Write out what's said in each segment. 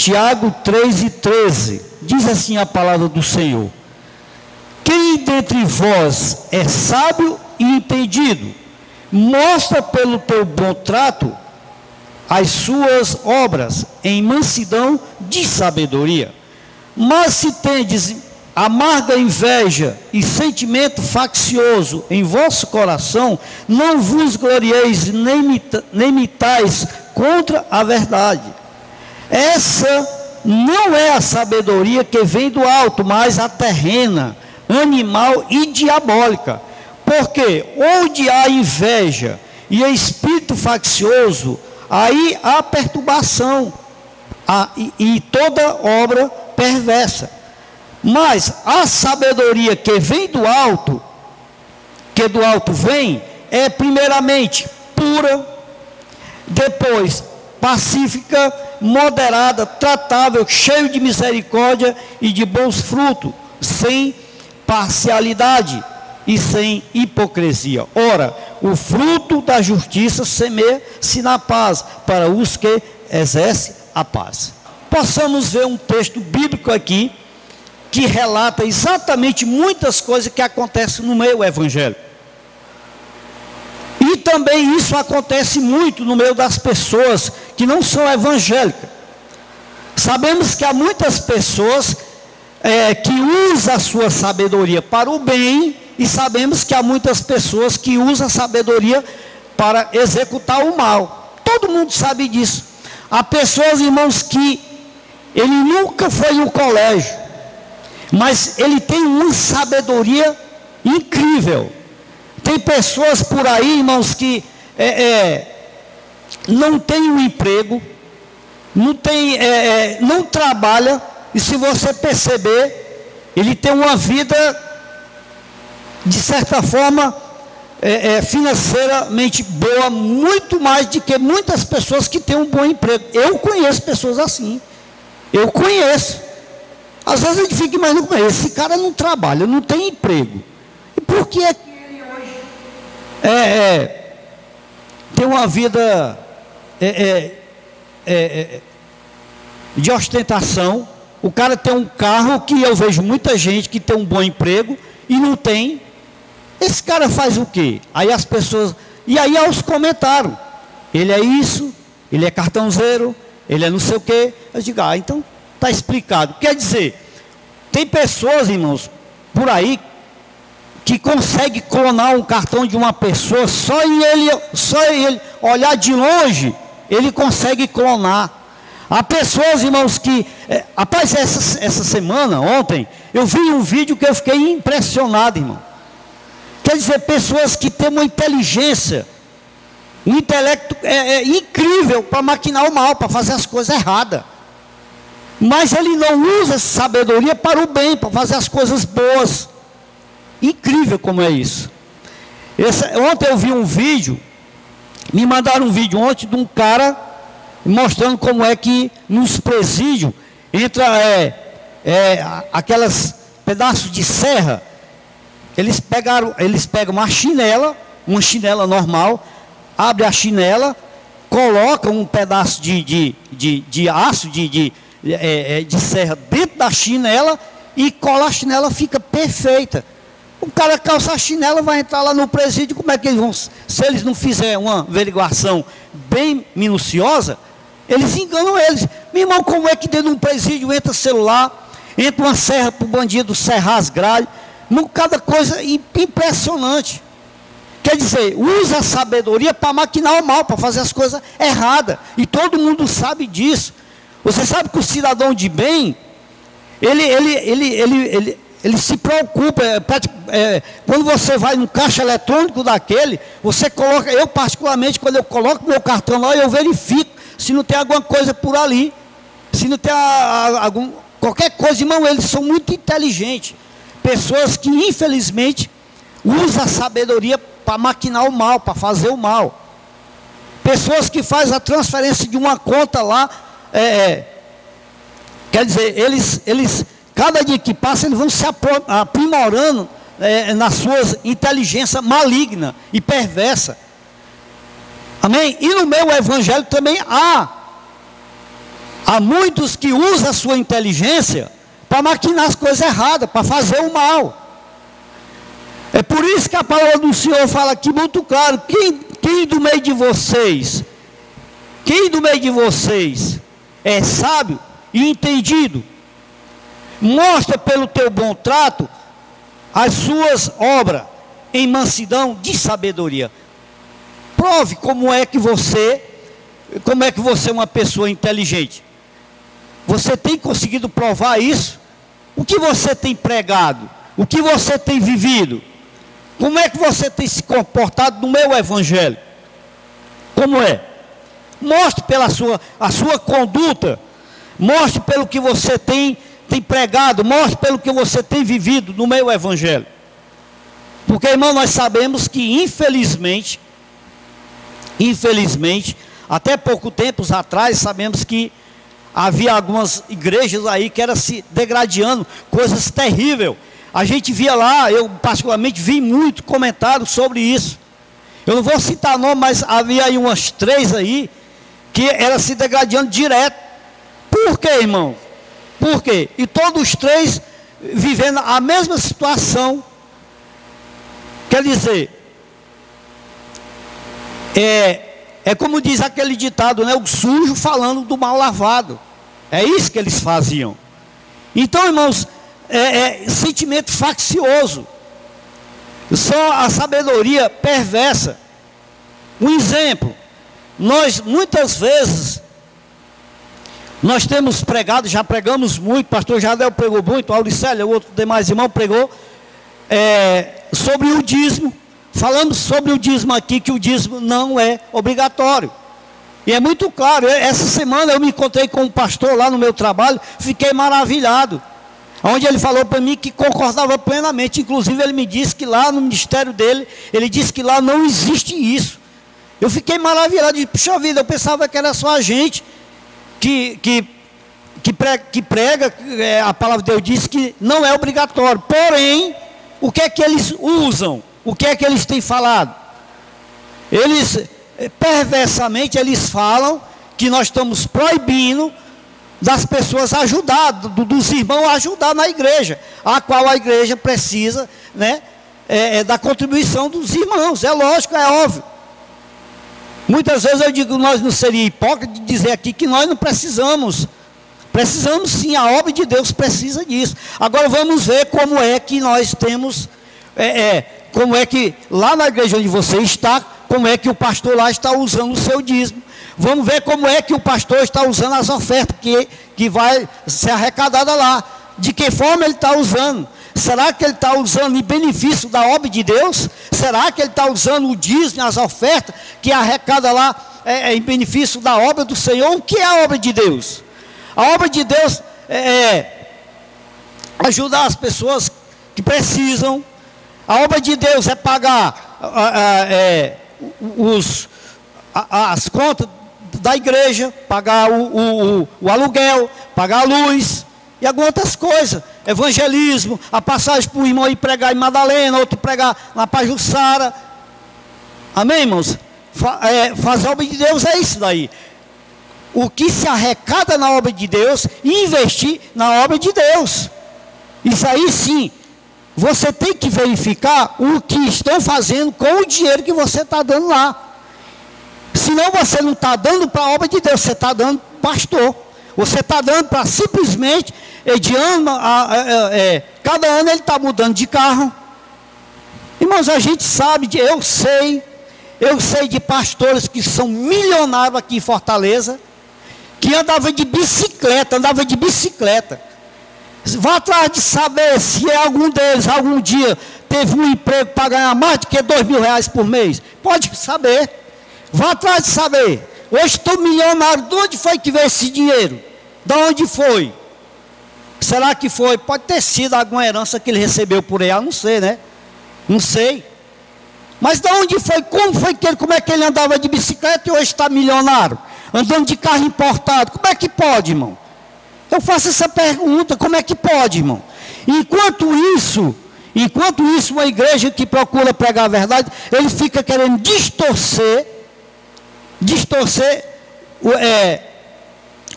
Tiago 3:13, diz assim a palavra do Senhor: quem dentre vós é sábio e entendido, mostra pelo teu bom trato as suas obras em mansidão de sabedoria. Mas se tendes amarga inveja e sentimento faccioso em vosso coração, não vos glorieis nem mitais contra a verdade. Essa não é a sabedoria que vem do alto, mas a terrena, animal e diabólica. Porque onde há inveja e espírito faccioso, aí há perturbação e toda obra perversa. Mas a sabedoria que vem do alto, que do alto vem, é primeiramente pura, depois pacífica, moderada, tratável, cheio de misericórdia e de bons frutos, sem parcialidade e sem hipocrisia. Ora, o fruto da justiça semeia-se na paz, para os que exercem a paz. Possamos ver um texto bíblico aqui, que relata exatamente muitas coisas que acontecem no meio evangélico. E também isso acontece muito no meio das pessoas que não são evangélicas. Sabemos que há muitas pessoas que usam a sua sabedoria para o bem, e sabemos que há muitas pessoas que usam a sabedoria para executar o mal. Todo mundo sabe disso. Há pessoas, irmãos, que ele nunca foi no colégio, mas ele tem uma sabedoria incrível. Tem pessoas por aí, irmãos, que não tem um emprego, não trabalha, e se você perceber, ele tem uma vida, de certa forma, financeiramente boa, muito mais do que muitas pessoas que têm um bom emprego. Eu conheço pessoas assim, eu conheço. Às vezes a gente fica imaginando, esse cara não trabalha, não tem emprego. E por que é que ele hoje tem uma vida de ostentação? O cara tem um carro, que eu vejo muita gente que tem um bom emprego e não tem. Esse cara faz o quê? Aí as pessoas... E aí há os comentários. Ele é isso, ele é cartãozeiro, ele é não sei o quê. Eu digo, então... está explicado. Quer dizer, tem pessoas, irmãos, por aí, que conseguem clonar um cartão de uma pessoa, só ele olhar de longe, ele consegue clonar. Há pessoas, irmãos, que... rapaz, essa semana, ontem, eu vi um vídeo que eu fiquei impressionado, irmão. Quer dizer, pessoas que têm uma inteligência, um intelecto incrível para maquinar o mal, para fazer as coisas erradas. Mas ele não usa essa sabedoria para o bem, para fazer as coisas boas. Incrível como é isso. Ontem eu vi um vídeo, me mandaram um vídeo ontem de um cara mostrando como é que nos presídios entra aquelas pedaços de serra. Eles pegam uma chinela normal, abre a chinela, colocam um pedaço de aço, de serra dentro da chinela e cola a chinela, fica perfeita. O cara calça a chinela, vai entrar lá no presídio, como é que eles vão? Se eles não fizerem uma averiguação bem minuciosa, eles enganam eles. Meu irmão, como é que dentro de um presídio entra celular, entra uma serra para o bandido serrar as grades, cada coisa impressionante. Quer dizer, usa a sabedoria para maquinar o mal, para fazer as coisas erradas, e todo mundo sabe disso. Você sabe que o cidadão de bem, ele se preocupa, quando você vai no caixa eletrônico daquele, você coloca, eu particularmente, quando eu coloco meu cartão lá, eu verifico se não tem alguma coisa por ali, se não tem qualquer coisa, irmão. Eles são muito inteligentes, pessoas que infelizmente usam a sabedoria para maquinar o mal, para fazer o mal, pessoas que fazem a transferência de uma conta lá, quer dizer, eles cada dia que passa, eles vão se aprimorando nas suas inteligências maligna e perversa. Amém? E no meio evangélico também há Há muitos que usam a sua inteligência para maquinar as coisas erradas, para fazer o mal. É por isso que a palavra do Senhor fala aqui muito claro: quem do meio de vocês é sábio e entendido, mostra pelo teu bom trato as suas obras em mansidão de sabedoria. Prove como é que você é uma pessoa inteligente. Você tem conseguido provar isso? O que você tem pregado? O que você tem vivido? Como é que você tem se comportado no meu evangelho? Como é? Mostre pela a sua conduta, mostre pelo que você tem pregado, mostre pelo que você tem vivido no meu evangelho. Porque, irmão, nós sabemos que infelizmente, até pouco tempo atrás, sabemos que havia algumas igrejas aí que eram se degradando, coisas terríveis. A gente via lá, eu particularmente vi muito comentário sobre isso. Eu não vou citar nome, mas havia aí umas 3 aí, que era se degradando direto. Por quê, irmão? Por quê? E todos os 3 vivendo a mesma situação. Quer dizer, é como diz aquele ditado, né? O sujo falando do mal lavado. É isso que eles faziam. Então, irmãos, sentimento faccioso, só a sabedoria perversa. Um exemplo, nós muitas vezes, nós temos pregado, já pregamos muito, pastor Jadel pregou muito, Auricélio, o outro demais irmão pregou, sobre o dízimo. Falamos sobre o dízimo aqui, que o dízimo não é obrigatório. E é muito claro. Essa semana eu me encontrei com um pastor lá no meu trabalho, fiquei maravilhado. Onde ele falou para mim que concordava plenamente. Inclusive ele me disse que lá no ministério dele, ele disse que lá não existe isso. Eu fiquei maravilhado, disse, puxa vida, eu pensava que era só a gente que prega, a palavra de Deus diz que não é obrigatório. Porém, o que é que eles usam? O que é que eles têm falado? Eles, perversamente, eles falam que nós estamos proibindo das pessoas ajudar, dos irmãos ajudar na igreja, a qual a igreja precisa, né, da contribuição dos irmãos. É lógico, é óbvio. Muitas vezes eu digo, nós não seria hipócrita de dizer aqui que nós não precisamos. Precisamos sim, a obra de Deus precisa disso. Agora vamos ver como é que nós temos, como é que lá na igreja onde você está, como é que o pastor lá está usando o seu dízimo. Vamos ver como é que o pastor está usando as ofertas que vai ser arrecadada lá. De que forma ele está usando? Será que ele está usando em benefício da obra de Deus? Será que ele está usando o dízimo, as ofertas que arrecada lá em benefício da obra do Senhor? O que é a obra de Deus? A obra de Deus é ajudar as pessoas que precisam. A obra de Deus é pagar as contas da igreja, pagar o aluguel, pagar a luz e algumas outras coisas. Evangelismo, a passagem para o irmão ir pregar em Madalena, outro pregar na Pajuçara. Amém, irmãos? Fazer a obra de Deus é isso daí. O que se arrecada na obra de Deus e investir na obra de Deus. Isso aí sim. Você tem que verificar o que estão fazendo com o dinheiro que você está dando lá. Senão você não está dando para a obra de Deus, você está dando para pastor. Você está dando para simplesmente, de ano cada ano ele está mudando de carro. Irmãos, a gente sabe, eu sei de pastores que são milionários aqui em Fortaleza, que andava de bicicleta. Vá atrás de saber se algum deles, algum dia, teve um emprego para ganhar mais do que R$2.000 por mês. Pode saber. Vá atrás de saber. Hoje estou milionário. De onde foi que veio esse dinheiro? De onde foi? Será que foi? Pode ter sido alguma herança que ele recebeu por aí. Eu não sei, né? Não sei. Mas de onde foi? Como é que ele andava de bicicleta e hoje está milionário? Andando de carro importado. Como é que pode, irmão? Eu faço essa pergunta, como é que pode, irmão? Enquanto isso, uma igreja que procura pregar a verdade, ele fica querendo distorcer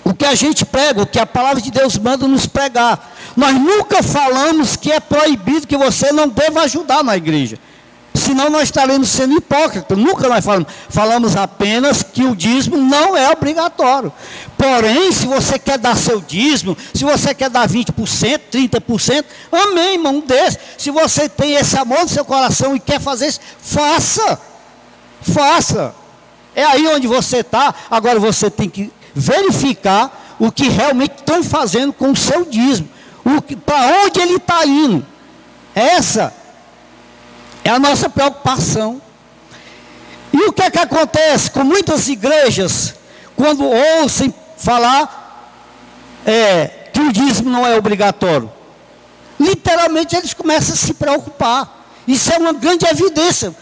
o que a gente prega, o que a palavra de Deus manda nos pregar. Nós nunca falamos que é proibido que você não deva ajudar na igreja. Senão nós estaremos sendo hipócritas. Nunca nós falamos. Falamos apenas que o dízimo não é obrigatório. Porém, se você quer dar seu dízimo, se você quer dar 20%, 30%, amém, irmão, desse. Se você tem esse amor no seu coração e quer fazer isso, faça. Faça. É aí onde você está. Agora você tem que verificar o que realmente estão fazendo com o seu dízimo. Para onde ele está indo. Essa é a nossa preocupação. E o que é que acontece com muitas igrejas, quando ouvem falar que o dízimo não é obrigatório? Literalmente eles começam a se preocupar. Isso é uma grande evidência.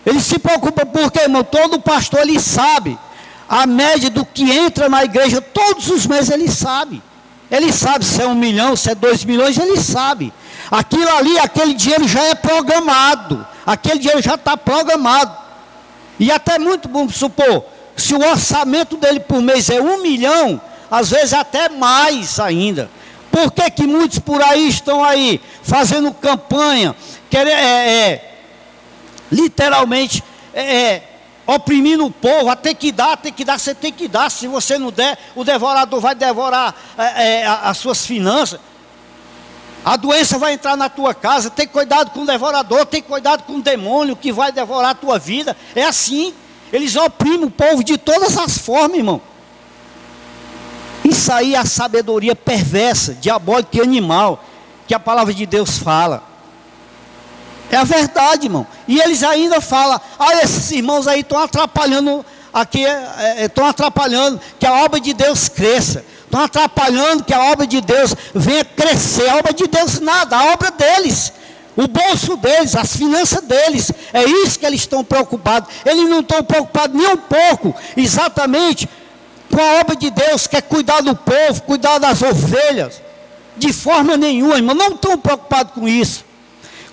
Eles se preocupam porque, irmão, todo pastor ele sabe a média do que entra na igreja todos os meses. Ele sabe se é 1 milhão, se é 2 milhões, ele sabe. Aquilo ali, aquele dinheiro já é programado. Aquele dinheiro já está programado. E até muito bom supor, se o orçamento dele por mês é 1 milhão, às vezes até mais ainda. Por que que muitos por aí estão aí fazendo campanha, literalmente oprimindo o povo, tem que dar, você tem que dar. Se você não der, o devorador vai devorar as suas finanças. A doença vai entrar na tua casa. Tem cuidado com o devorador, tem cuidado com o demônio que vai devorar a tua vida. É assim, eles oprimem o povo de todas as formas, irmão. Isso aí é a sabedoria perversa, diabólica e animal, que a palavra de Deus fala. É a verdade, irmão. E eles ainda falam, esses irmãos aí estão atrapalhando aqui, estão atrapalhando que a obra de Deus cresça. Estão atrapalhando que a obra de Deus venha crescer. A obra de Deus nada, a obra deles. O bolso deles, as finanças deles. É isso que eles estão preocupados. Eles não estão preocupados nem um pouco, exatamente, com a obra de Deus, que é cuidar do povo, cuidar das ovelhas. De forma nenhuma, irmão, não estão preocupados com isso.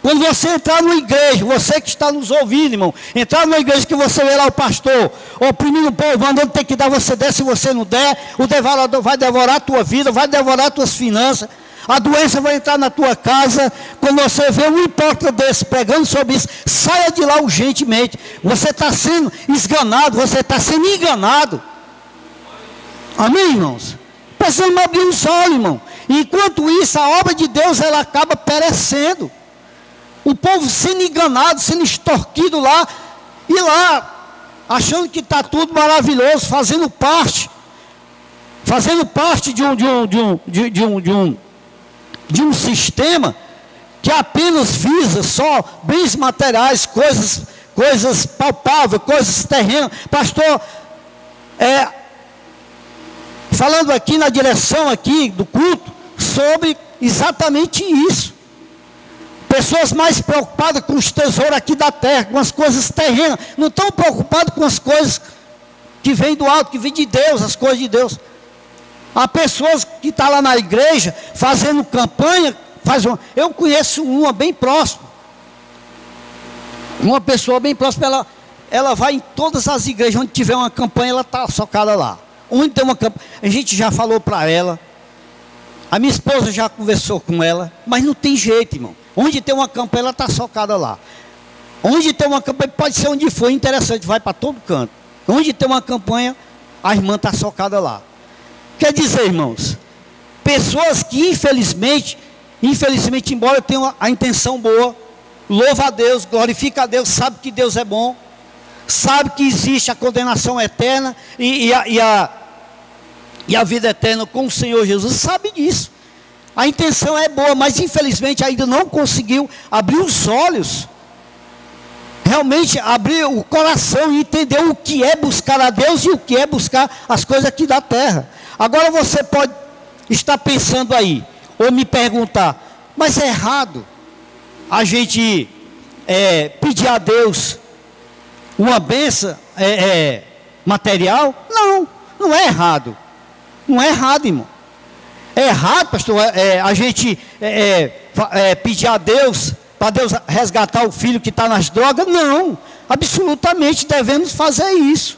Quando você entrar numa igreja, você que está nos ouvindo, irmão, entrar numa igreja que você vê lá o pastor oprimindo o povo, mandando ter que dar, você der, se você não der, o devorador vai devorar a tua vida, vai devorar as tuas finanças, a doença vai entrar na tua casa. Quando você vê um hipócrita desse pregando sobre isso, saia de lá urgentemente. Você está sendo esganado, você está sendo enganado. Amém, irmãos? Precisamos abrir os olhos, irmão. Enquanto isso, a obra de Deus ela acaba perecendo. O povo sendo enganado, sendo extorquido lá, e lá, achando que está tudo maravilhoso, fazendo parte de um sistema que apenas visa só bens materiais, coisas palpáveis, coisas terrenas. Pastor, falando aqui na direção aqui do culto, sobre exatamente isso. Pessoas mais preocupadas com os tesouros aqui da terra, com as coisas terrenas, não estão preocupadas com as coisas que vêm do alto, que vêm de Deus, as coisas de Deus. Há pessoas que estão lá na igreja, fazendo campanha, eu conheço uma bem próxima, uma pessoa bem próxima, ela vai em todas as igrejas, onde tiver uma campanha, ela está socada lá. Onde tem uma campanha, a gente já falou para ela, a minha esposa já conversou com ela, mas não tem jeito, irmão. Onde tem uma campanha, ela está socada lá. Onde tem uma campanha, pode ser onde for, interessante, vai para todo canto. Onde tem uma campanha, a irmã está socada lá. Quer dizer, irmãos, pessoas que infelizmente, embora tenham a intenção boa, louva a Deus, glorifica a Deus, sabe que Deus é bom, sabe que existe a condenação eterna e a vida eterna com o Senhor Jesus, sabe disso. A intenção é boa, mas infelizmente ainda não conseguiu abrir os olhos, realmente abrir o coração e entender o que é buscar a Deus e o que é buscar as coisas aqui da terra. Agora você pode estar pensando aí, ou me perguntar, mas é errado a gente pedir a Deus uma bênção material? Não, não é errado. Não é errado, irmão. É errado, pastor, a gente pedir a Deus, para Deus resgatar o filho que está nas drogas? Não, absolutamente devemos fazer isso.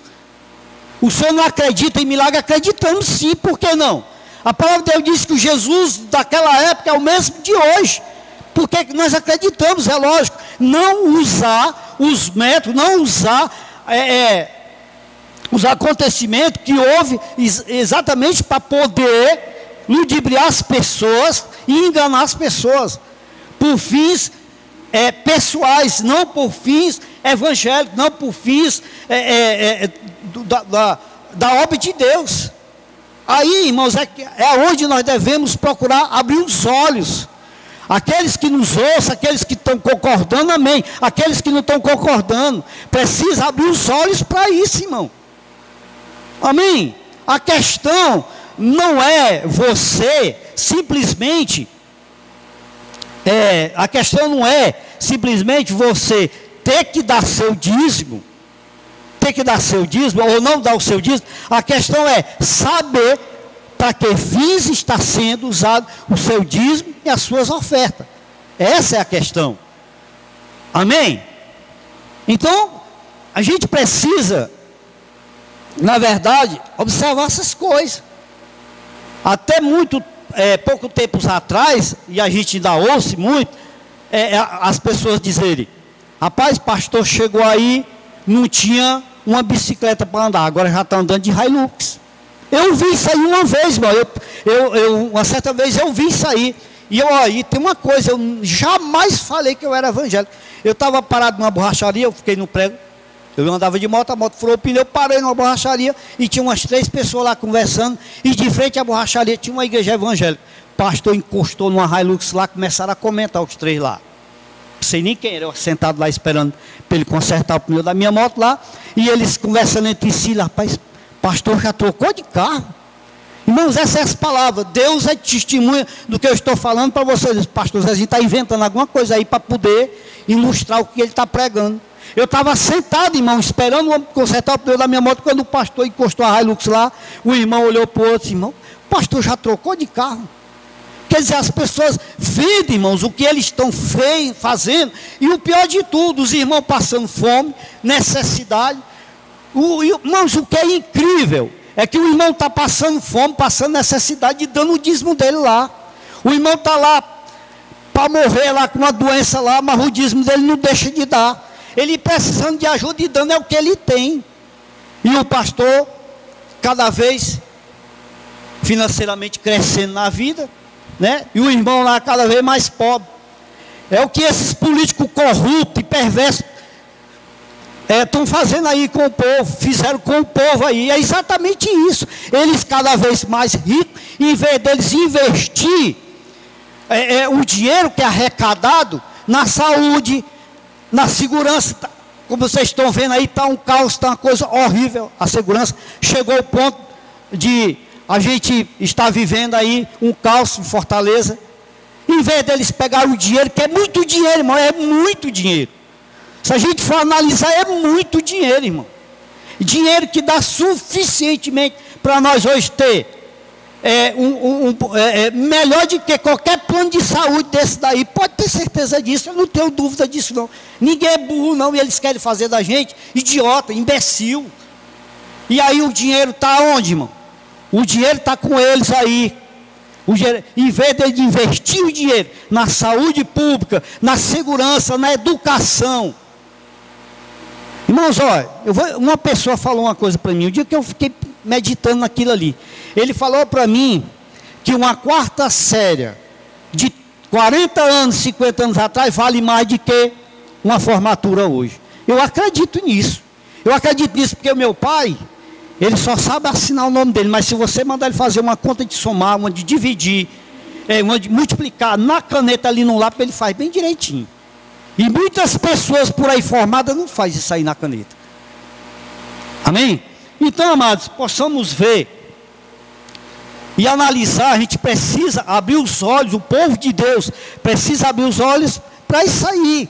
O senhor não acredita em milagre? Acreditamos sim, por que não? A palavra de Deus diz que o Jesus daquela época é o mesmo de hoje. Por que nós acreditamos? É lógico, não usar os métodos, não usar os acontecimentos que houve exatamente para poder ludibriar as pessoas e enganar as pessoas, por fins pessoais, não por fins evangélicos, não por fins da obra de Deus. Aí, irmãos, é onde nós devemos procurar abrir os olhos. Aqueles que nos ouçam, aqueles que estão concordando, amém. Aqueles que não estão concordando, precisa abrir os olhos para isso, irmão. Amém? A questão não é você simplesmente, a questão não é simplesmente você ter que dar seu dízimo, ou não dar o seu dízimo. A questão é saber para que fins está sendo usado o seu dízimo e as suas ofertas. Essa é a questão. Amém? Então, a gente precisa, na verdade, observar essas coisas. Até pouco tempo atrás, e a gente ainda ouve muito, as pessoas dizerem: rapaz, pastor chegou aí, não tinha uma bicicleta para andar, agora já está andando de Hilux. Eu vi isso aí uma vez, irmão. Uma certa vez eu vi isso aí. E tem uma coisa, eu jamais falei que eu era evangélico. Eu estava parado numa borracharia, eu fiquei no prego. Eu andava de moto, a moto furou o pneu, eu parei numa borracharia e tinha umas 3 pessoas lá conversando. E de frente à borracharia tinha uma igreja evangélica. O pastor encostou numa Hilux lá, começaram a comentar os 3 lá. Não sei nem quem era, eu sentado lá esperando para ele consertar o pneu da minha moto lá. E eles conversando entre si, rapaz, pastor já trocou de carro. Irmãos, essa é essa palavra. Deus é testemunha do que eu estou falando para vocês. Pastor Zezinho está inventando alguma coisa aí para poder ilustrar o que ele está pregando. Eu estava sentado, irmão, esperando consertar o pneu da minha moto. Quando o pastor encostou a Hilux lá, o irmão olhou para o outro: irmão, o pastor já trocou de carro. Quer dizer, as pessoas veem, irmãos, o que eles estão fazendo. E o pior de tudo, os irmãos passando fome, necessidade. Irmãos, o que é incrível é que o irmão está passando fome, passando necessidade e dando o dízimo dele lá. O irmão está lá para morrer lá com uma doença lá, mas o dízimo dele não deixa de dar. Ele precisando de ajuda e dando é o que ele tem. E o pastor, cada vez financeiramente crescendo na vida, né? E o irmão lá cada vez mais pobre. É o que esses políticos corruptos e perversos estão fazendo aí com o povo, fizeram com o povo aí. É exatamente isso. Eles cada vez mais ricos, em vez deles investir o dinheiro que é arrecadado na saúde, na segurança. Como vocês estão vendo aí, está um caos, está uma coisa horrível. A segurança chegou ao ponto de a gente estar vivendo aí um caos em Fortaleza. Em vez deles pegarem o dinheiro, que é muito dinheiro, irmão, é muito dinheiro. Se a gente for analisar, é muito dinheiro, irmão. Dinheiro que dá suficientemente para nós hoje ter melhor do que qualquer plano de saúde desse daí. Pode ter certeza disso, eu não tenho dúvida disso não. Ninguém é burro não, e eles querem fazer da gente idiota, imbecil. E aí o dinheiro está onde, irmão? O dinheiro está com eles aí. Em vez de investir o dinheiro na saúde pública, na segurança, na educação. Irmãos, olha, uma pessoa falou uma coisa para mim, o dia que eu fiquei meditando naquilo ali. Ele falou para mim que uma quarta série de 40 anos, 50 anos atrás, vale mais do que uma formatura hoje. Eu acredito nisso. Eu acredito nisso porque o meu pai, ele só sabe assinar o nome dele, mas se você mandar ele fazer uma conta de somar, uma de dividir, uma de multiplicar na caneta ali no lápis, ele faz bem direitinho. E muitas pessoas por aí formadas não fazem isso aí na caneta. Amém? Então, amados, possamos ver e analisar. A gente precisa abrir os olhos, o povo de Deus precisa abrir os olhos para isso aí.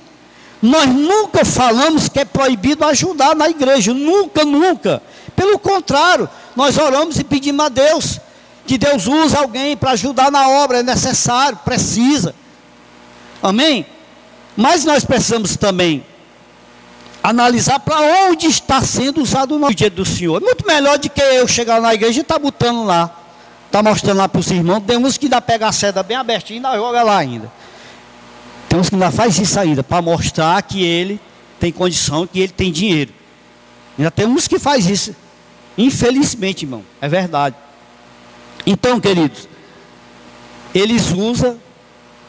Nós nunca falamos que é proibido ajudar na igreja, nunca, nunca. Pelo contrário, nós oramos e pedimos a Deus que Deus use alguém para ajudar na obra, é necessário, precisa. Amém? Mas nós precisamos também analisar para onde está sendo usado o nome do Senhor. Muito melhor do que eu chegar na igreja e estar botando lá, está mostrando lá para os irmãos. Tem uns que ainda pega a seda bem abertinha e ainda joga lá ainda. Tem uns que ainda faz isso ainda, para mostrar que ele tem condição, que ele tem dinheiro. Ainda tem uns que faz isso. Infelizmente, irmão, é verdade. Então, queridos, eles usam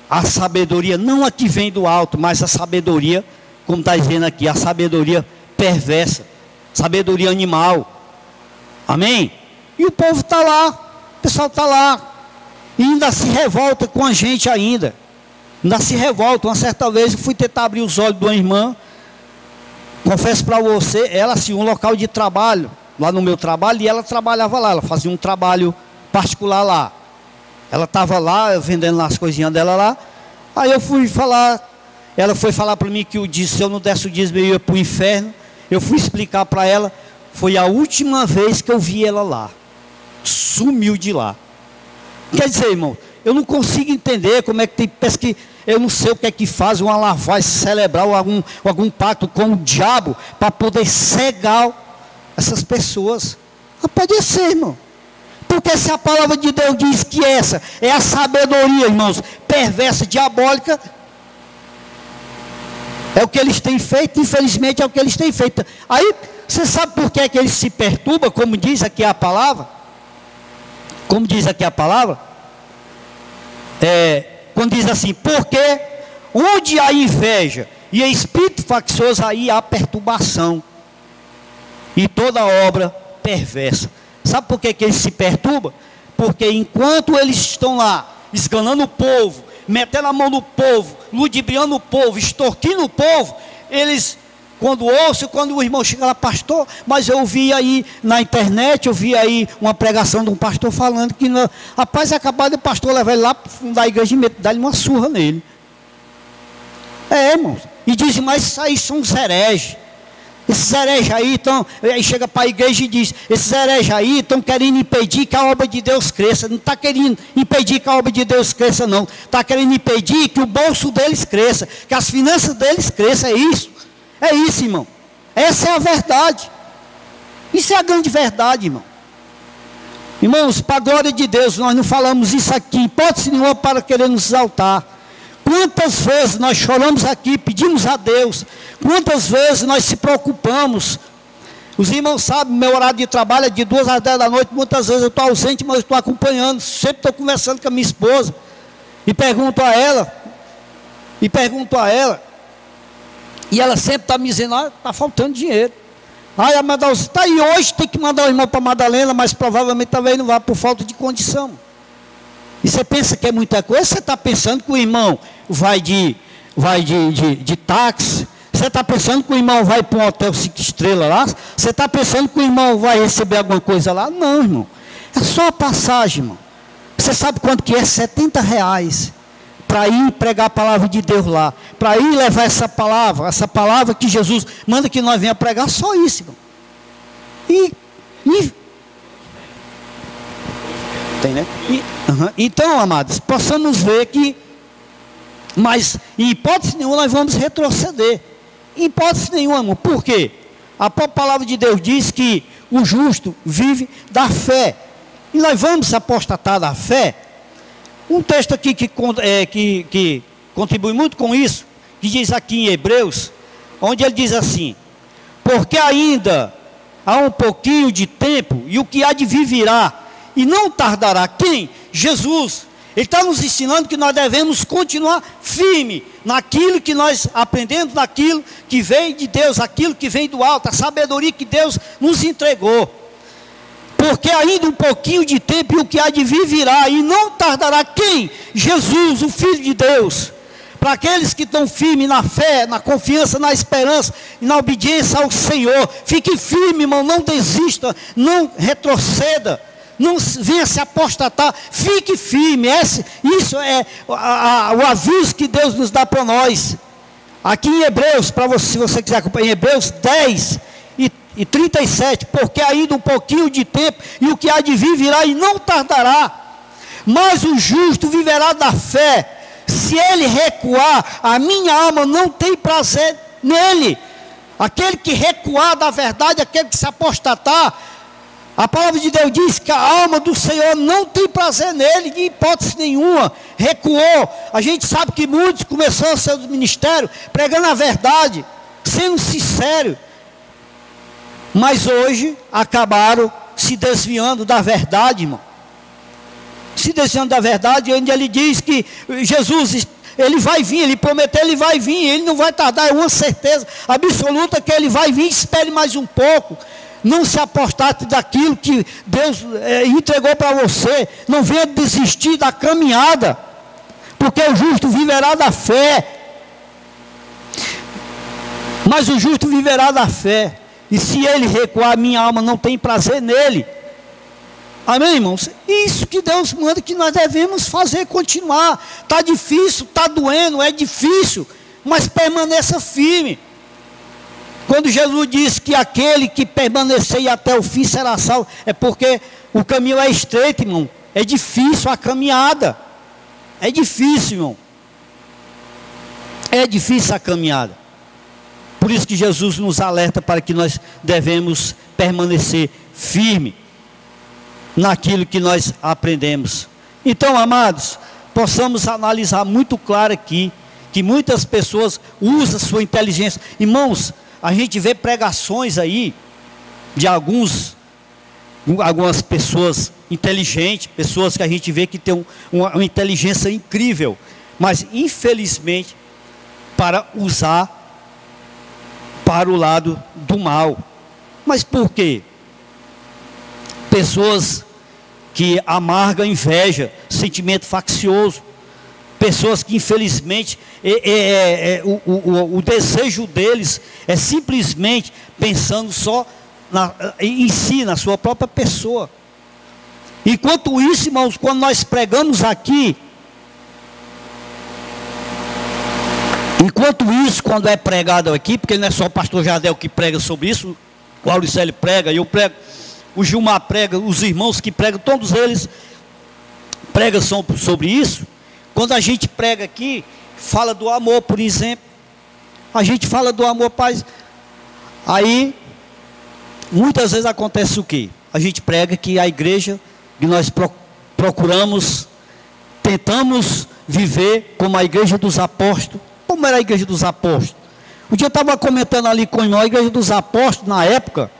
a sabedoria, não a que vem do alto, mas a sabedoria, como está dizendo aqui, a sabedoria perversa, sabedoria animal. Amém? E o povo está lá, o pessoal está lá, e ainda se revolta com a gente ainda. Ainda se revolta. Uma certa vez eu fui tentar abrir os olhos de uma irmã, confesso para você, ela tinha um local de trabalho, lá no meu trabalho, e ela trabalhava lá, ela fazia um trabalho particular lá. Ela estava lá, vendendo as coisinhas dela lá. Aí eu fui falar, ela foi falar para mim que se eu não desse o dízimo eu ia para o inferno. Eu fui explicar para ela, foi a última vez que eu vi ela lá. Sumiu de lá. Quer dizer, irmão, eu não consigo entender como é que tem, parece que eu não sei o que é que faz uma lavagem cerebral, algum pacto com o diabo, para poder cegar essas pessoas. Não pode ser, irmão. Porque se a palavra de Deus diz que essa é a sabedoria, irmãos, perversa, diabólica, é o que eles têm feito, infelizmente é o que eles têm feito. Aí, você sabe por que é que eles se perturbam, como diz aqui a palavra? Como diz aqui a palavra? Quando diz assim, porque onde há inveja e espírito faccioso, aí há perturbação e toda obra perversa. Sabe por que eles se perturbam? Porque enquanto eles estão lá, esganando o povo, metendo a mão no povo, ludibriando o povo, extorquindo o povo, eles, quando o irmão chega lá, pastor, mas eu vi aí na internet, eu vi aí uma pregação de um pastor falando que, rapaz, é capaz de o pastor levar ele lá para o fundo da igreja e dar-lhe uma surra nele. Irmãos, e dizem, mas isso aí são os hereges. Esses hereges aí estão, aí chega para a igreja e diz, esses hereges aí estão querendo impedir que a obra de Deus cresça. Não está querendo impedir que a obra de Deus cresça, não. Está querendo impedir que o bolso deles cresça, que as finanças deles cresçam. É isso, irmão. Essa é a verdade. Isso é a grande verdade, irmão. Irmãos, para a glória de Deus, nós não falamos isso aqui, hipótese nenhuma, para querer nos exaltar. Quantas vezes nós choramos aqui, pedimos a Deus, quantas vezes nós se preocupamos. Os irmãos sabem, meu horário de trabalho é de 2 às 10 da noite, muitas vezes eu estou ausente, mas eu estou acompanhando, sempre estou conversando com a minha esposa, e pergunto a ela, e ela sempre está me dizendo, está faltando dinheiro. A Madalena está aí hoje, tem que mandar o irmão para Madalena, mas provavelmente talvez não vá por falta de condição. E você pensa que é muita coisa? Você está pensando que o irmão vai de táxi? Você está pensando que o irmão vai para um hotel 5 estrelas lá? Você está pensando que o irmão vai receber alguma coisa lá? Não, irmão. É só a passagem, irmão. Você sabe quanto que é? R$70 para ir pregar a palavra de Deus lá. Para ir levar essa palavra que Jesus manda que nós venha pregar, só isso, irmão. Tem, né? Então, amados, possamos ver que, mas em hipótese nenhuma nós vamos retroceder. Em hipótese nenhuma, irmão. Por quê? A própria palavra de Deus diz que o justo vive da fé. E nós vamos apostatar da fé. Um texto aqui que contribui muito com isso, que diz aqui em Hebreus, onde ele diz assim, porque ainda há um pouquinho de tempo, e o que há de vir virá, e não tardará. Quem? Jesus. Ele está nos ensinando que nós devemos continuar firme naquilo que nós aprendemos, naquilo que vem de Deus, aquilo que vem do alto, a sabedoria que Deus nos entregou. Porque ainda um pouquinho de tempo e o que há de vir virá, e não tardará. Quem? Jesus, o Filho de Deus. Para aqueles que estão firmes na fé, na confiança, na esperança e na obediência ao Senhor, fique firme, irmão, não desista, não retroceda. Não venha se apostatar, fique firme. Isso é o aviso que Deus nos dá para nós. Aqui em Hebreus, para você, se você quiser acompanhar, em Hebreus 10 e 37, porque ainda um pouquinho de tempo, e o que há de vir virá e não tardará. Mas o justo viverá da fé. Se ele recuar, a minha alma não tem prazer nele. aquele que recuar da verdade, aquele que se apostatar, a palavra de Deus diz que a alma do Senhor não tem prazer nele, de hipótese nenhuma, recuou. A gente sabe que muitos começaram o seu ministério pregando a verdade, sendo sincero, mas hoje acabaram se desviando da verdade, irmão. Se desviando da verdade, onde ele diz que Jesus, ele vai vir, ele prometeu, ele vai vir, ele não vai tardar, é uma certeza absoluta que ele vai vir. Espere mais um pouco, não se apostate daquilo que Deus entregou para você, não venha desistir da caminhada, porque o justo viverá da fé. Mas o justo viverá da fé, e se ele recuar, minha alma não tem prazer nele. Amém, irmãos? Isso que Deus manda que nós devemos fazer, continuar. Está difícil, está doendo, é difícil, mas permaneça firme. Quando Jesus disse que aquele que permanecer até o fim será salvo, é porque o caminho é estreito, irmão. É difícil a caminhada. É difícil, irmão. É difícil a caminhada. Por isso que Jesus nos alerta para que nós devemos permanecer firme naquilo que nós aprendemos. Então, amados, possamos analisar muito claro aqui, que muitas pessoas usam sua inteligência. Irmãos, a gente vê pregações aí, de algumas pessoas inteligentes, pessoas que a gente vê que tem uma inteligência incrível, mas infelizmente, para usar para o lado do mal. Mas por quê? Pessoas que amargam inveja, sentimento faccioso, pessoas que infelizmente o desejo deles é simplesmente pensando só em si, na sua própria pessoa. Enquanto isso, irmãos, quando nós pregamos aqui, quando é pregado aqui, porque não é só o pastor Jardel que prega sobre isso, o Auricelli prega, eu prego, o Gilmar prega, os irmãos que pregam, todos eles pregam sobre isso. Quando a gente prega aqui, fala do amor, por exemplo, a gente fala do amor, paz. Aí, muitas vezes acontece o quê? A gente prega que a igreja, que nós procuramos, tentamos viver como a igreja dos apóstolos. Como era a igreja dos apóstolos? Um dia eu estava comentando ali com o irmão, a igreja dos apóstolos, na época,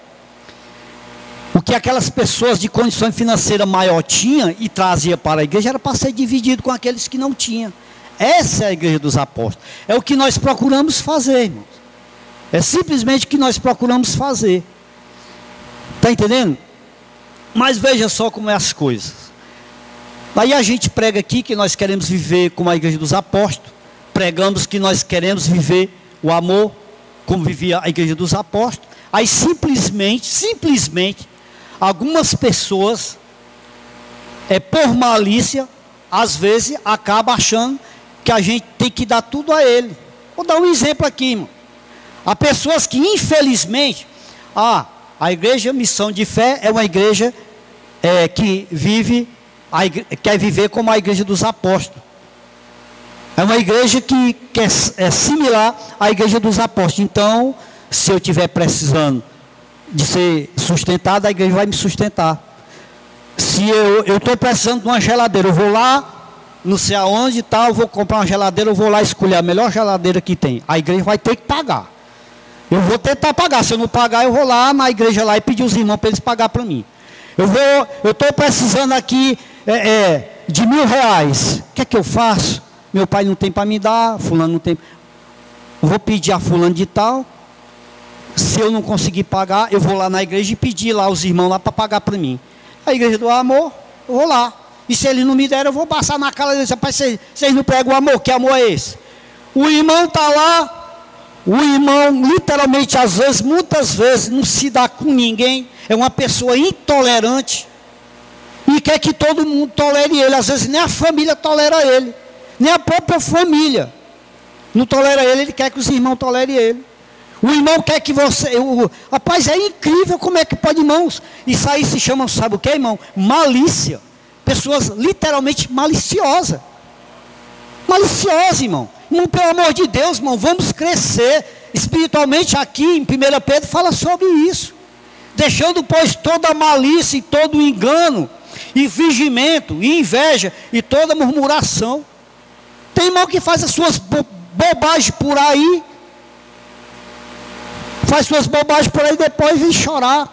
o que aquelas pessoas de condições financeiras maior tinham e trazia para a igreja, era para ser dividido com aqueles que não tinham. Essa é a igreja dos apóstolos. É o que nós procuramos fazer, irmãos. É simplesmente o que nós procuramos fazer. Está entendendo? Mas veja só como é as coisas. Aí a gente prega aqui que nós queremos viver como a igreja dos apóstolos. Pregamos que nós queremos viver o amor como vivia a igreja dos apóstolos. Aí simplesmente, algumas pessoas, por malícia, às vezes acabam achando que a gente tem que dar tudo a ele. Vou dar um exemplo aqui, irmão. Há pessoas que infelizmente, a igreja Missão de Fé é uma igreja que quer viver como a igreja dos apóstolos. É uma igreja que é similar à igreja dos apóstolos. Então, se eu estiver precisando de ser sustentado, a igreja vai me sustentar. Se eu estou precisando de uma geladeira, eu vou lá, não sei aonde e tal, vou comprar uma geladeira, eu vou lá escolher a melhor geladeira que tem. A igreja vai ter que pagar. Eu vou tentar pagar. Se eu não pagar, eu vou lá na igreja lá e pedir os irmãos para eles pagar para mim. Eu estou precisando aqui de R$1.000. O que é que eu faço? Meu pai não tem para me dar, fulano não tem. Eu vou pedir a fulano de tal. Se eu não conseguir pagar, eu vou lá na igreja e pedir lá os irmãos lá para pagar para mim. A igreja do amor, eu vou lá. E se eles não me derem, eu vou passar na cara deles. Rapaz, vocês não pregam o amor, que amor é esse? O irmão está lá, o irmão literalmente, às vezes, muitas vezes, não se dá com ninguém. É uma pessoa intolerante. E quer que todo mundo tolere ele. Às vezes nem a família tolera ele. Nem a própria família não tolera ele, ele quer que os irmãos tolerem ele. O irmão quer que você... Rapaz, é incrível como é que pode, irmãos. Isso aí se chama, sabe o que, irmão? Malícia. Pessoas literalmente maliciosas. Maliciosa, irmão. Irmão, pelo amor de Deus, irmão, vamos crescer espiritualmente aqui em 1 Pedro fala sobre isso. Deixando, pois, toda malícia e todo engano, e fingimento, e inveja, e toda murmuração. Tem irmão que faz as suas bobagens por aí, faz suas bobagens por aí e depois vem chorar.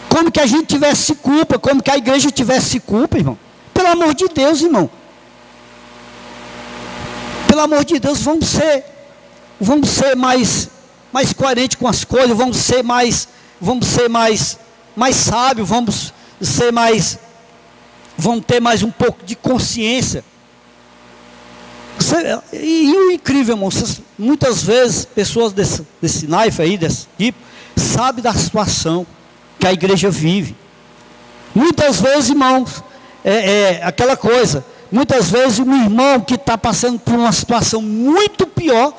Como que a gente tivesse culpa, como que a igreja tivesse culpa, irmão. Pelo amor de Deus, irmão. Pelo amor de Deus, vamos ser mais coerentes com as coisas, vamos ser mais sábios, vamos ter mais um pouco de consciência. E o incrível, irmão, muitas vezes pessoas desse naipe aí, desse tipo, sabem da situação que a igreja vive. Muitas vezes, irmãos, aquela coisa, muitas vezes um irmão que está passando por uma situação muito pior,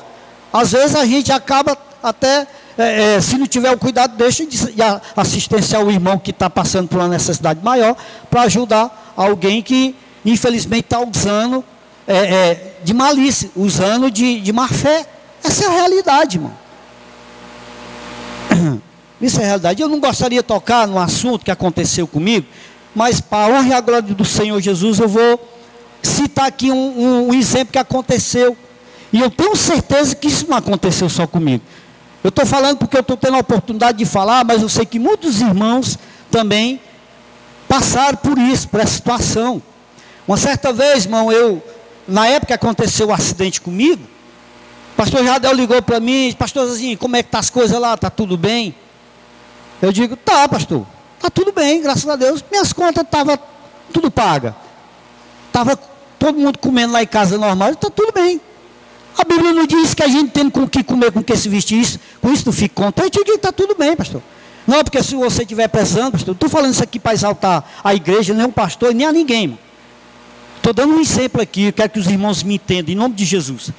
às vezes a gente acaba até, se não tiver o cuidado, deixa de assistenciar o irmão que está passando por uma necessidade maior, para ajudar alguém que infelizmente está usando de malícia, usando de má fé. Essa é a realidade, irmão. Isso é a realidade. Eu não gostaria de tocar no assunto que aconteceu comigo, mas para a honra e a glória do Senhor Jesus, eu vou citar aqui um exemplo que aconteceu. E eu tenho certeza que isso não aconteceu só comigo. Eu estou falando porque eu estou tendo a oportunidade de falar, mas eu sei que muitos irmãos também passaram por isso, por essa situação. Uma certa vez, irmão, na época que aconteceu o acidente comigo, o pastor Jadel ligou para mim, disse: pastor Zezinho, como é que tá as coisas lá? Está tudo bem? Eu digo: tá, pastor, está tudo bem, graças a Deus. Minhas contas estavam tudo paga. Estava todo mundo comendo lá em casa normal, está tudo bem. A Bíblia não diz que a gente tem com o que comer, com o que se vestir, com isso não fica contente. Eu digo: está tudo bem, pastor. Não, porque se você estiver precisando, pastor, estou falando isso aqui para exaltar a igreja, nem o pastor, nem a ninguém, irmão. Estou dando um exemplo aqui, eu quero que os irmãos me entendam, em nome de Jesus. O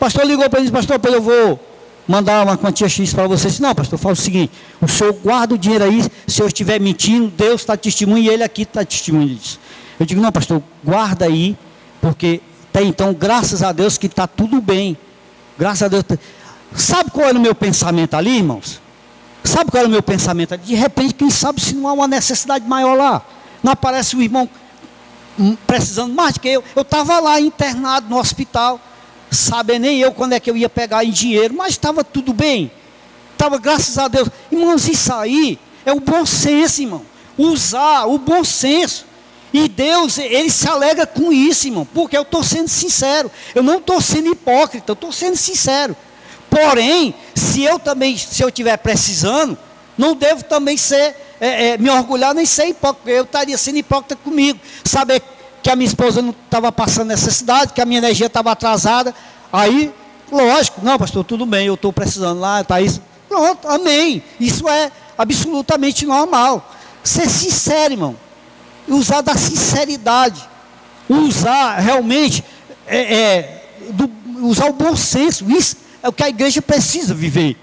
pastor ligou para mim e disse: pastor, eu vou mandar uma quantia X para você. Eu disse: não, pastor, fala o seguinte: o senhor guarda o dinheiro aí, se eu estiver mentindo, Deus está testemunho e ele aqui está testemunho disso. Eu digo: não, pastor, guarda aí, porque até então, graças a Deus que está tudo bem. Graças a Deus. Sabe qual era o meu pensamento ali, irmãos? Sabe qual era o meu pensamento ali? De repente, quem sabe se não há uma necessidade maior lá? Não aparece um irmão precisando mais do que eu. Eu estava lá internado no hospital, sabe nem eu quando é que eu ia pegar em dinheiro, mas estava tudo bem. Estava, graças a Deus. Irmãos, isso aí é o bom senso, irmão. Usar o bom senso. E Deus, Ele se alegra com isso, irmão, porque eu estou sendo sincero, eu não estou sendo hipócrita, eu estou sendo sincero. Porém, se eu estiver precisando, não devo também me orgulhar nem ser hipócrita, eu estaria sendo hipócrita comigo. Saber que a minha esposa não estava passando necessidade, que a minha energia estava atrasada, aí, lógico, não, pastor, tudo bem, eu estou precisando lá, está isso. Pronto, amém. Isso é absolutamente normal. Ser sincero, irmão. Usar da sinceridade, usar realmente, usar o bom senso. Isso é o que a igreja precisa viver.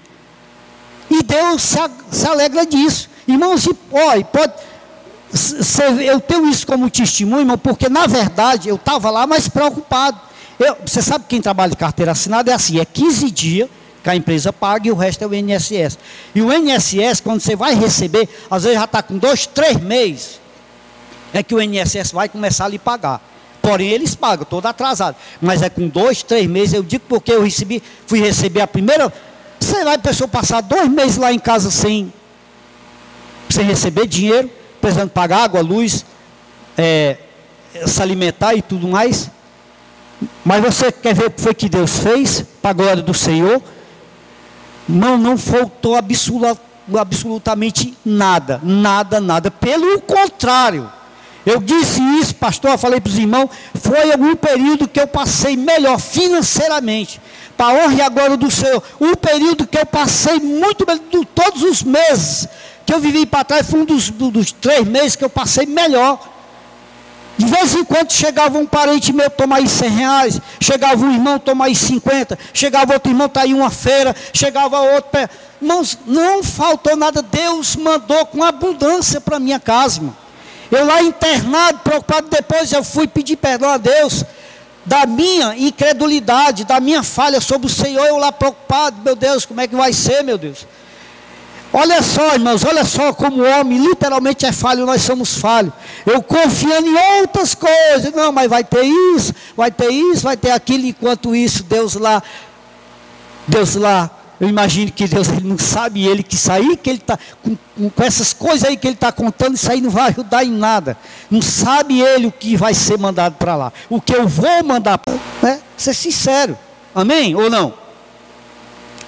E Deus se alegra disso. Irmãos, eu tenho isso como testemunho, irmão, porque na verdade eu estava lá mais preocupado. Você sabe que quem trabalha de carteira assinada é assim, é 15 dias que a empresa paga e o resto é o INSS. E o INSS, quando você vai receber, às vezes já está com 2, 3 meses, é que o INSS vai começar a lhe pagar. Porém, eles pagam, todo atrasado. Mas é com 2, 3 meses, eu digo porque eu fui receber a primeira. Sei lá, a pessoa passar 2 meses lá em casa sem receber dinheiro, precisando pagar água, luz, se alimentar e tudo mais. Mas você quer ver o que foi que Deus fez, para a glória do Senhor? Não faltou absolutamente nada, nada, nada. Pelo contrário. Eu disse isso, pastor, eu falei para os irmãos, foi algum período que eu passei melhor financeiramente, para a honra e a glória do Senhor. Um período que eu passei muito melhor, todos os meses que eu vivi para trás, foi um dos 3 meses que eu passei melhor. De vez em quando chegava um parente meu, toma aí R$100, chegava um irmão, toma aí 50, chegava outro irmão, está aí uma feira, chegava outro. Irmãos, não faltou nada, Deus mandou com abundância para a minha casa, irmão. Eu lá internado, preocupado, depois eu fui pedir perdão a Deus. da minha incredulidade, da minha falha sobre o Senhor, eu lá preocupado, meu Deus, como é que vai ser, meu Deus? Olha só, irmãos, olha só como o homem literalmente é falho, nós somos falhos. Eu confiando em outras coisas, não, mas vai ter isso, vai ter isso, vai ter aquilo, enquanto isso, Deus lá, eu imagino que Deus ele não sabe, ele que isso aí que ele está, com essas coisas aí que ele está contando, isso aí não vai ajudar em nada. Não sabe ele o que vai ser mandado para lá, o que eu vou mandar, né? Ser sincero, amém ou não?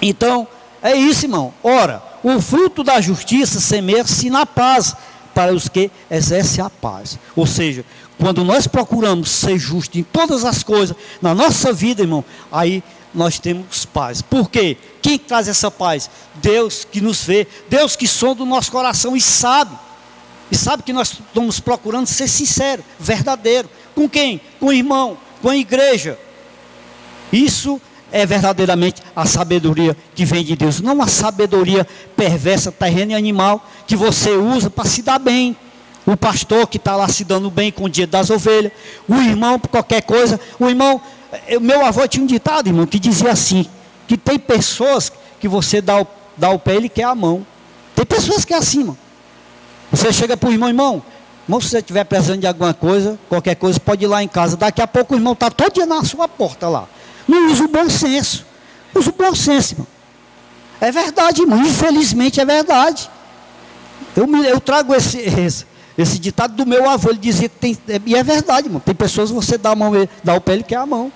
Então, é isso, irmão. Ora, o fruto da justiça semeia-se na paz, para os que exercem a paz. Ou seja, quando nós procuramos ser justos em todas as coisas, na nossa vida, irmão, aí nós temos paz. Por quê? Quem traz essa paz? Deus que nos vê, Deus que sonda o nosso coração e sabe que nós estamos procurando ser sincero, verdadeiro. Com quem? Com o irmão, com a igreja. Isso é verdadeiramente a sabedoria que vem de Deus, não a sabedoria perversa, terrena e animal, que você usa para se dar bem. O pastor que está lá se dando bem com o dia das ovelhas, o irmão por qualquer coisa, o irmão, meu avô tinha um ditado, irmão, que dizia assim, que tem pessoas que você dá o pé e ele quer a mão. Tem pessoas que é assim, irmão. Você chega para o irmão, se você estiver precisando de alguma coisa, qualquer coisa, pode ir lá em casa, daqui a pouco o irmão está todo dia na sua porta lá. Não usa o bom senso. Usa o bom senso, irmão. É verdade, irmão. Infelizmente é verdade. Eu trago esse ditado do meu avô. Ele dizia que tem. E é verdade, irmão. Tem pessoas que você dá a mão, dá o pé, ele quer a mão.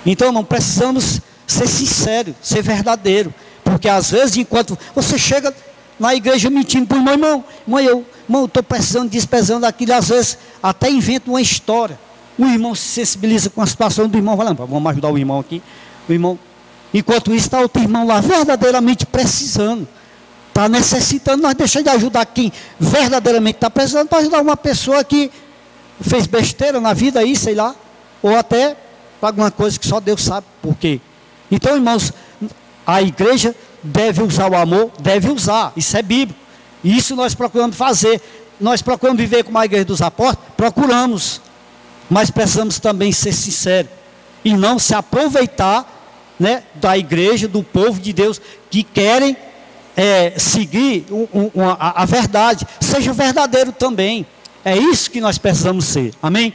Então, irmão, precisamos ser sinceros, ser verdadeiro. Porque às vezes, enquanto você chega na igreja mentindo para o irmão, eu estou precisando disso, precisando daquilo, às vezes até inventa uma história. O irmão se sensibiliza com a situação do irmão, falando, vamos ajudar o irmão aqui. O irmão, enquanto isso, está outro irmão lá verdadeiramente precisando, está necessitando. Nós deixamos de ajudar quem verdadeiramente está precisando, para ajudar uma pessoa que fez besteira na vida aí, sei lá, ou até para alguma coisa que só Deus sabe por quê. Então, irmãos, a igreja deve usar o amor, deve usar, isso é bíblico. E isso nós procuramos fazer. Nós procuramos viver como a igreja dos apóstolos, procuramos. Mas precisamos também ser sinceros e não se aproveitar, né, da igreja, do povo de Deus que querem seguir a verdade. Seja verdadeiro também. É isso que nós precisamos ser. Amém?